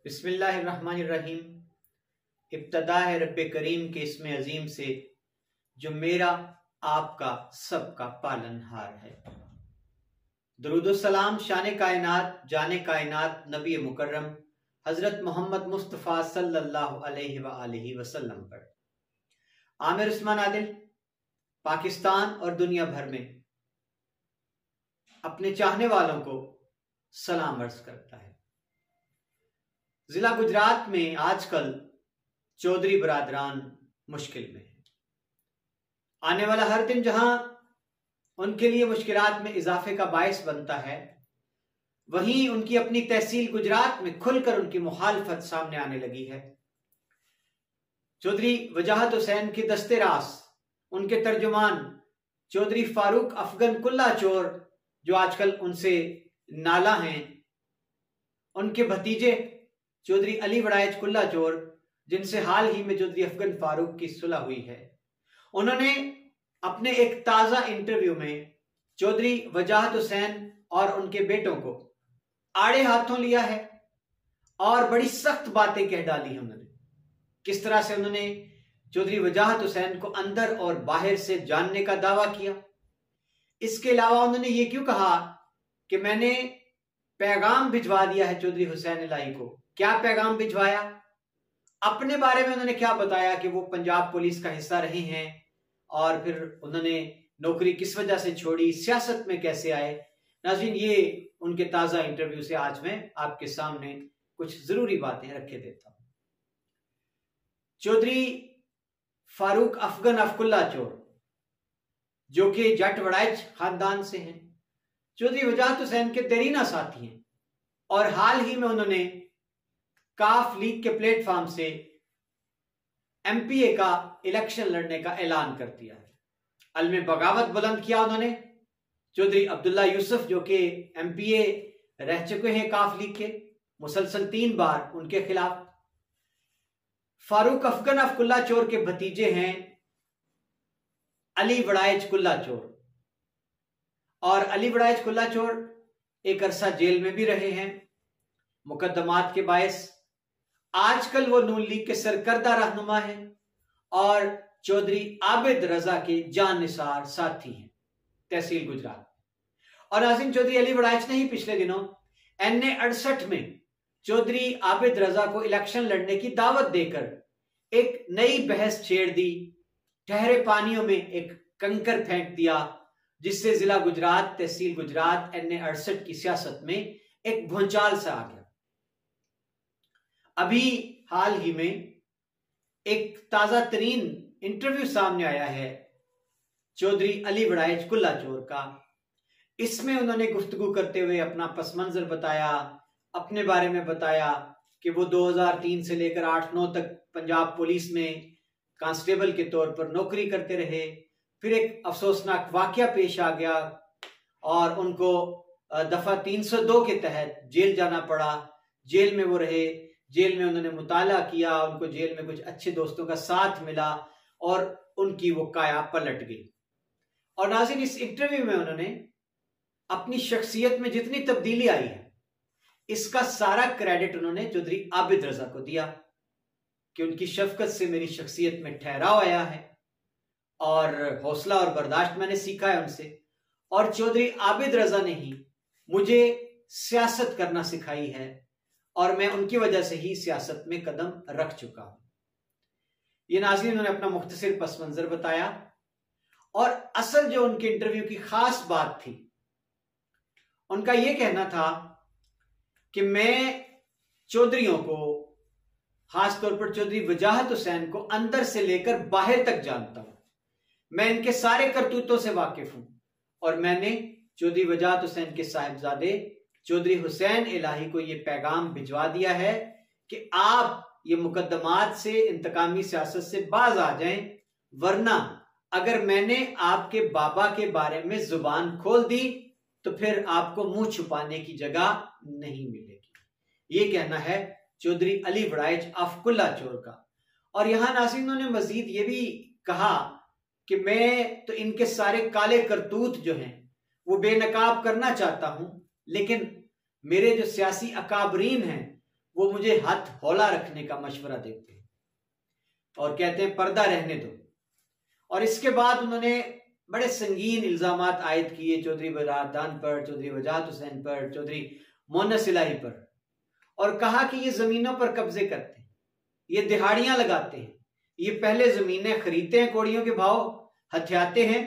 बिस्मिल्लाहिर्रहमानिर्रहीम। इब्तदा है रब्बे करीम के इसमें अजीम से जो मेरा आपका सबका पालनहार है। दरूदो सलाम शान कायनात जाने कायनात नबी मुकर्रम हजरत मोहम्मद मुस्तफ़ा सल्लल्लाहु अलैहि वसल्लम पर। आमिर उस्मान आदिल पाकिस्तान और दुनिया भर में अपने चाहने वालों को सलाम अर्ज करता है। जिला गुजरात में आजकल चौधरी बरादरान मुश्किल में है। आने वाला हर दिन जहां उनके लिए मुश्किलात में इजाफे का बायस बनता है, वहीं उनकी अपनी तहसील गुजरात में खुलकर उनकी मुखालफत सामने आने लगी है। चौधरी वजाहत हुसैन के दस्ते रास उनके तर्जुमान चौधरी फारूक अफगन कुल्ला चोर जो आजकल उनसे नाला हैं, उनके भतीजे चौधरी अली वड़ाइच कुल्ला चोर जिनसे हाल ही में चौधरी अफगन फारूक की सुलह हुई है, उन्होंने अपने एक ताजा इंटरव्यू में चौधरी वजाहत हुसैन और उनके बेटों को आड़े हाथों लिया है और बड़ी सख्त बातें कह डाली हैं। उन्होंने किस तरह से उन्होंने चौधरी वजाहत हुसैन को अंदर और बाहर से जानने का दावा किया। इसके अलावा उन्होंने ये क्यों कहा कि मैंने पैगाम भिजवा दिया है चौधरी हुसैन इलाही को। क्या पैगाम भिजवाया, अपने बारे में उन्होंने क्या बताया कि वो पंजाब पुलिस का हिस्सा रहे हैं और फिर उन्होंने नौकरी किस वजह से छोड़ी, सियासत में कैसे आए। नाज़रीन, ये उनके ताजा इंटरव्यू से आज मैं आपके सामने कुछ जरूरी बातें रखे देता हूं। चौधरी फारूक अफगन अफकुल्ला चोर जो कि जट वड़ाइच खानदान से हैं, चौधरी वजाहत हुसैन के देरीना साथी हैं और हाल ही में उन्होंने काफ लीग के प्लेटफॉर्म से एमपीए का इलेक्शन लड़ने का ऐलान कर दिया है। अलमे बगावत बुलंद किया उन्होंने। चौधरी अब्दुल्ला यूसुफ जो कि एमपीए रह चुके हैं काफ लीग के, मुसलसल 3 बार उनके खिलाफ। फारूक अफगन अफकुल्ला चोर के भतीजे हैं अली वड़ाइच कुल्ला चोर, और अली वड़ाइच कुल्ला चोर एक अरसा जेल में भी रहे हैं मुकदमात के बायस। आजकल वो नून लीग के सरकर्दा रहनुमा हैं और चौधरी आबिद रजा के जानिसार साथी हैं तहसील गुजरात। और नाज़रीन, चौधरी अली वड़ाइच ने ही पिछले दिनों NA 68 में चौधरी आबिद रजा को इलेक्शन लड़ने की दावत देकर एक नई बहस छेड़ दी, ठहरे पानियों में एक कंकर फेंक दिया, जिससे जिला गुजरात तहसील गुजरात NA 68 की सियासत में एक भूचाल सा आ गया। अभी हाल ही में एक ताजा तरीन इंटरव्यू सामने आया है चौधरी अली वड़ाइच कुल्ला चोर का। इसमें उन्होंने गुफ्तगू करते हुए अपना पस मंजर बताया, अपने बारे में बताया कि वो 2003 से लेकर 8-9 तक पंजाब पुलिस में कांस्टेबल के तौर पर नौकरी करते रहे। फिर एक अफसोसनाक वाकया पेश आ गया और उनको दफा 302 के तहत जेल जाना पड़ा। जेल में वो रहे, जेल में उन्होंने मुताला किया, उनको जेल में कुछ अच्छे दोस्तों का साथ मिला और उनकी वो काया पलट गई। और नाज़रीन, इस इंटरव्यू में उन्होंने अपनी शख्सियत में जितनी तब्दीली आई है, इसका सारा क्रेडिट उन्होंने चौधरी आबिद रजा को दिया कि उनकी शफकत से मेरी शख्सियत में ठहराव आया है और हौसला और बर्दाश्त मैंने सीखा है उनसे। और चौधरी आबिद रजा ने ही मुझे सियासत करना सिखाई है और मैं उनकी वजह से ही सियासत में कदम रख चुका हूं। ये नाज़रीन उन्होंने अपना मुख्तसर पस मंजर बताया। और असल जो उनके इंटरव्यू की खास बात थी, उनका यह कहना था कि मैं चौधरियों को, खासतौर पर चौधरी वजाहत हुसैन को अंदर से लेकर बाहर तक जानता हूं, मैं इनके सारे करतूतों से वाकिफ हूं और मैंने चौधरी वजाहत हुसैन के साहिबजादे चौधरी हुसैन इलाही को यह पैगाम भिजवा दिया है कि आप ये मुकदमात से, इंतकामी सियासत से बाज आ जाएं, वरना अगर मैंने आपके बाबा के बारे में जुबान खोल दी तो फिर आपको मुंह छुपाने की जगह नहीं मिलेगी। ये कहना है चौधरी अली वड़ाइच अफकुल्ला चोर का। और यहां नाज़रीन उन्होंने मजीद ये भी कहा कि मैं तो इनके सारे काले करतूत जो हैं वो बेनकाब करना चाहता हूं, लेकिन मेरे जो सियासी अकाबरीन हैं वो मुझे हाथ हौला रखने का मशवरा देते हैं और कहते हैं पर्दा रहने दो। और इसके बाद उन्होंने बड़े संगीन इल्जामात आयद किए चौधरी बरादान पर, चौधरी वजाहत हुसैन पर, चौधरी मोहन्नस इलाही पर, और कहा कि ये जमीनों पर कब्जे करते हैं, ये दिहाड़ियां लगाते हैं, ये पहले जमीनें खरीदते हैं कौड़ियों के भाव, हथियाते हैं,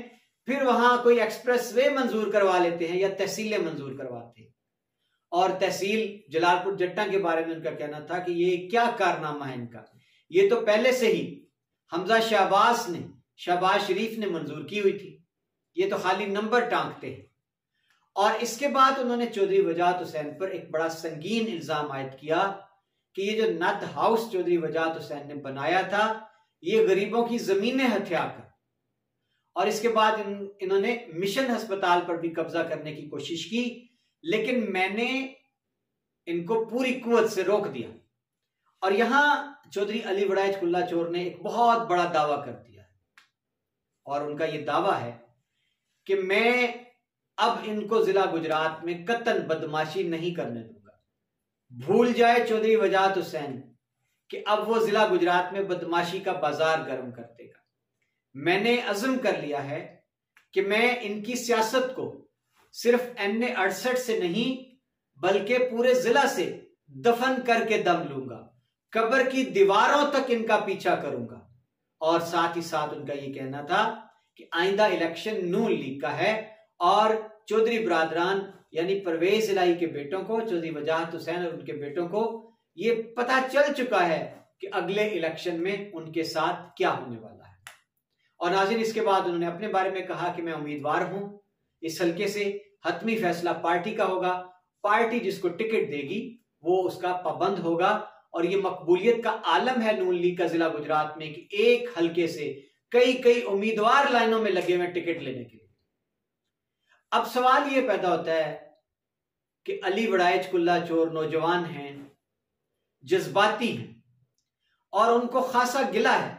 फिर वहां कोई एक्सप्रेस वे मंजूर करवा लेते हैं या तहसीलें मंजूर करवाते हैं। और तहसील जलालपुर जट्टा के बारे में उनका कहना था कि ये क्या कारनामा है इनका, ये तो पहले से ही हमजा शहबाज शरीफ ने मंजूर की हुई थी, ये तो खाली नंबर टांगते हैं। और इसके बाद उन्होंने चौधरी वजाहत हुसैन पर एक बड़ा संगीन इल्जाम आयद किया कि ये जो नट हाउस चौधरी वजाहत हुसैन ने बनाया था, ये गरीबों की जमीनें हथिया कर, और इसके बाद इन्होंने मिशन अस्पताल पर भी कब्जा करने की कोशिश की, लेकिन मैंने इनको पूरी कुव्वत से रोक दिया। और यहां चौधरी अली वड़ाइच कुल्ला चोर ने एक बहुत बड़ा दावा कर दिया है, और उनका यह दावा है कि मैं अब इनको जिला गुजरात में कतन बदमाशी नहीं करने दूंगा। भूल जाए चौधरी वजाहत हुसैन कि अब वो जिला गुजरात में बदमाशी का बाजार गर्म कर देगा। मैंने अज़्म कर लिया है कि मैं इनकी सियासत को सिर्फ NA 68 से नहीं बल्कि पूरे जिला से दफन करके दम लूंगा, कब्र की दीवारों तक इनका पीछा करूंगा। और साथ ही साथ उनका यह कहना था कि आइंदा इलेक्शन नून लीग का है, और चौधरी बरादरान यानी परवेज इलाही के बेटों को, चौधरी वजाहत हुसैन और उनके बेटों को ये पता चल चुका है कि अगले इलेक्शन में उनके साथ क्या होने वाला है। और नाज़रीन, इसके बाद उन्होंने अपने बारे में कहा कि मैं उम्मीदवार हूं इस हल्के से, हतमी फैसला पार्टी का होगा, पार्टी जिसको टिकट देगी वो उसका पाबंद होगा। और ये मकबूलियत का आलम है नून लीग का जिला गुजरात में कि एक हल्के से कई उम्मीदवार लाइनों में लगे हुए टिकट लेने के लिए। अब सवाल ये पैदा होता है कि अली वड़ाइच कुल्ला चोर नौजवान हैं, जज्बाती हैं, और उनको खासा गिला है,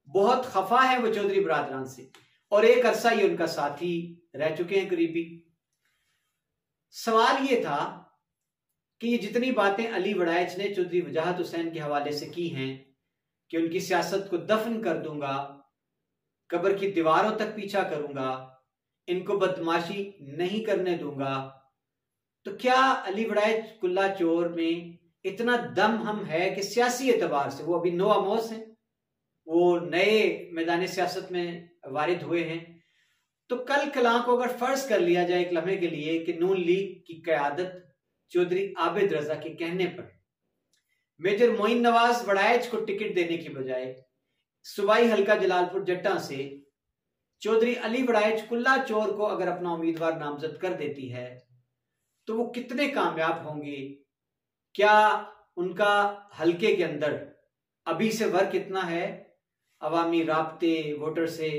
बहुत खफा है वो चौधरी बरादरान से, और एक अरसा ये उनका साथी रह चुके हैं करीबी। सवाल ये था कि ये जितनी बातें अली वड़ाइच ने चौधरी वजाहत हुसैन के हवाले से की हैं कि उनकी सियासत को दफन कर दूंगा, कब्र की दीवारों तक पीछा करूंगा, इनको बदमाशी नहीं करने दूंगा, तो क्या अली वड़ाइच कुल्ला चोर में इतना दम हम है कि सियासी एतबार से वो अभी नो आमोज हैं, वो नए मैदान सियासत में वारिद हुए हैं। तो कल कलां को अगर फर्ज कर लिया जाए एक लम्हे के लिए कि नून लीग की क़यादत चौधरी आबिद रजा के कहने पर मेजर मोइन नवाज वड़ाइच को टिकट देने की बजाय सूबाई हल्का जलालपुर जट्टा से चौधरी अली वड़ाइच कुल्ला चोर को अगर अपना उम्मीदवार नामजद कर देती है, तो वो कितने कामयाब होंगे? क्या उनका हल्के के अंदर अभी से वर्क इतना है अवामी राब्ते वोटर से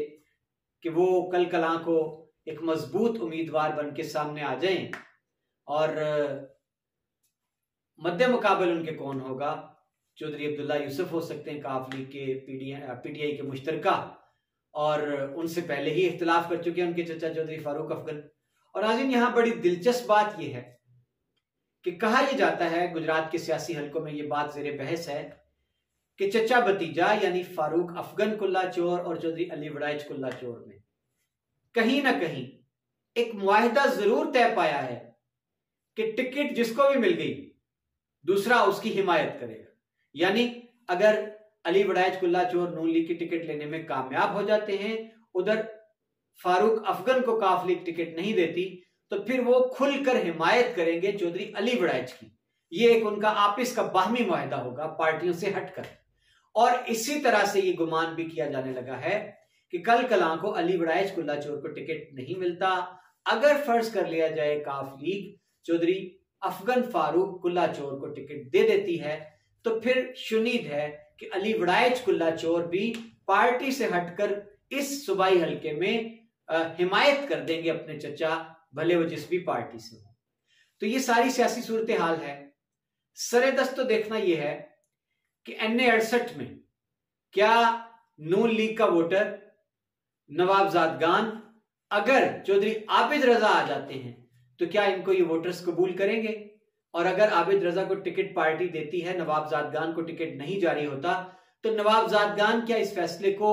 कि वो कल कलां को एक मजबूत उम्मीदवार बन के सामने आ जाएं? और मध्य मुकाबल उनके कौन होगा? चौधरी अब्दुल्ला यूसुफ हो सकते हैं, काफ लीग के PTI के मुश्तरका, और उनसे पहले ही इख्तिलाफ कर चुके हैं उनके चचा चौधरी फारूक अफगन। और नाज़रीन, यहां बड़ी दिलचस्प बात यह है कि कहा यह जाता है गुजरात के सियासी हलकों में यह बात ज़ेरे बहस है कि चचा भतीजा यानी फारूक अफगन कुल्ला चोर और चौधरी अली वड़ाइच कुल्ला चोर में कहीं ना कहीं एक मुआहिदा जरूर तय पाया है कि टिकट जिसको भी मिल गई दूसरा उसकी हिमायत करेगा। यानी अगर अली वड़ाइच कुल्ला चोर नून लीग की टिकट लेने में कामयाब हो जाते हैं, उधर फारूक अफगन को काफ लीग टिकट नहीं देती, तो फिर वो खुलकर हिमायत करेंगे चौधरी अली वड़ाइच की। ये एक उनका आपस का बाहमी मुआहिदा होगा पार्टियों से हटकर। और इसी तरह से ये गुमान भी किया जाने लगा है कि कल कलां को अली वड़ाइच कुल्ला चोर को टिकट नहीं मिलता, अगर फर्ज कर लिया जाए काफ लीग चौधरी अफगन फारूक कुल्ला चोर को टिकट दे देती है, तो फिर शुनीद है कि अली वड़ाइच कुल्ला चोर भी पार्टी से हटकर इस सूबाई हल्के में हिमायत कर देंगे अपने चचा, भले वो जिस भी पार्टी से हो। तो ये सारी सियासी सूरत हाल है। सरेदस्त तो देखना यह है कि NA 68 में क्या नून लीग का वोटर नवाबजाद गान अगर चौधरी आबिद रजा आ जाते हैं तो क्या इनको ये वोटर्स कबूल करेंगे और अगर आबिद रजा को टिकट पार्टी देती है, नवाब ज़ादगान को टिकट नहीं जारी होता, तो नवाब ज़ादगान क्या इस फैसले को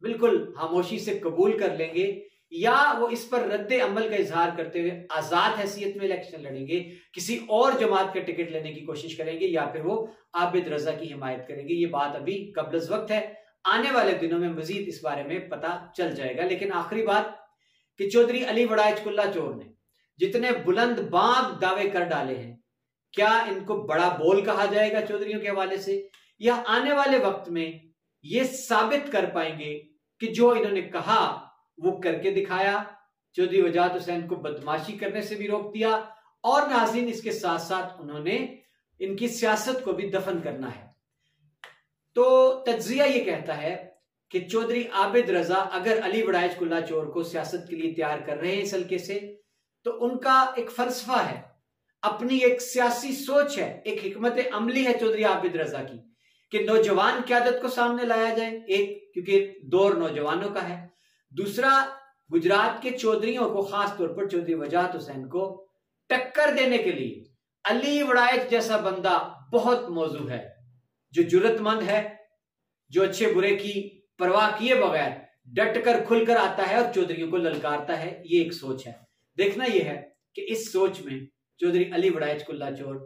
बिल्कुल खामोशी से कबूल कर लेंगे, या वो इस पर रद्द अमल का इजहार करते हुए आजाद हैसियत में इलेक्शन लड़ेंगे, किसी और जमात का टिकट लेने की कोशिश करेंगे, या फिर वो आबिद रजा की हिमायत करेंगे। ये बात अभी कब्ल वक्त है, आने वाले दिनों में मजीद इस बारे में पता चल जाएगा। लेकिन आखिरी बात कि चौधरी अली वड़ाइच कुल्ला चोर ने जितने बुलंद बाग दावे कर डाले हैं, क्या इनको बड़ा बोल कहा जाएगा चौधरियों के हवाले से, या आने वाले वक्त में ये साबित कर पाएंगे कि जो इन्होंने कहा वो करके दिखाया। चौधरी वजाहत हुसैन को बदमाशी करने से भी रोक दिया, और नाज़रीन इसके साथ साथ उन्होंने इनकी सियासत को भी दफन करना है। तो तज्जिया ये कहता है कि चौधरी आबिद रजा अगर अली वड़ाइच कुल्ला चोर को सियासत के लिए तैयार कर रहे हैं इस हल्के से, तो उनका एक फलसफा है, अपनी एक सियासी सोच है, एक हिकमत अमली है चौधरी आबिद रजा की, कि नौजवान क़यादत को सामने लाया जाए, एक क्योंकि दौर नौजवानों का है, दूसरा गुजरात के चौधरियों को, खास तौर पर चौधरी वजाहत हुसैन को टक्कर देने के लिए अली वड़ाइच जैसा बंदा बहुत मौजू है, जो जुर्रतमंद है, जो अच्छे बुरे की परवाह किए बगैर डट कर खुलकर आता है और चौधरियों को ललकारता है। ये एक सोच है। देखना यह है कि इस सोच में चौधरी अली वड़ाइच कुल्ला चोर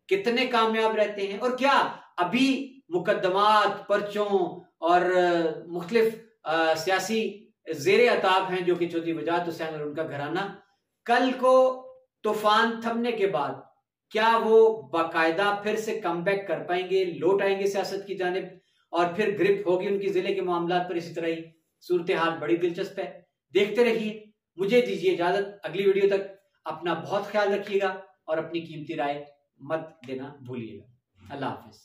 कितने कामयाब रहते हैं, और क्या अभी मुकदमात, पर्चों और मुख्तलिफ सियासी जेरे अताब हैं जो कि चौधरी वजाहत हुसैन और उनका घराना, कल को तूफान थमने के बाद क्या वो बाकायदा फिर से कमबैक कर पाएंगे, लौट आएंगे सियासत की जानिब, और फिर ग्रिप होगी उनकी जिले के मामलात पर। इसी तरह ही सूरत हाल बड़ी दिलचस्प है, देखते रहिए। मुझे दीजिए इजाजत, अगली वीडियो तक अपना बहुत ख्याल रखिएगा और अपनी कीमती राय मत देना भूलिएगा। अल्लाह हाफिज।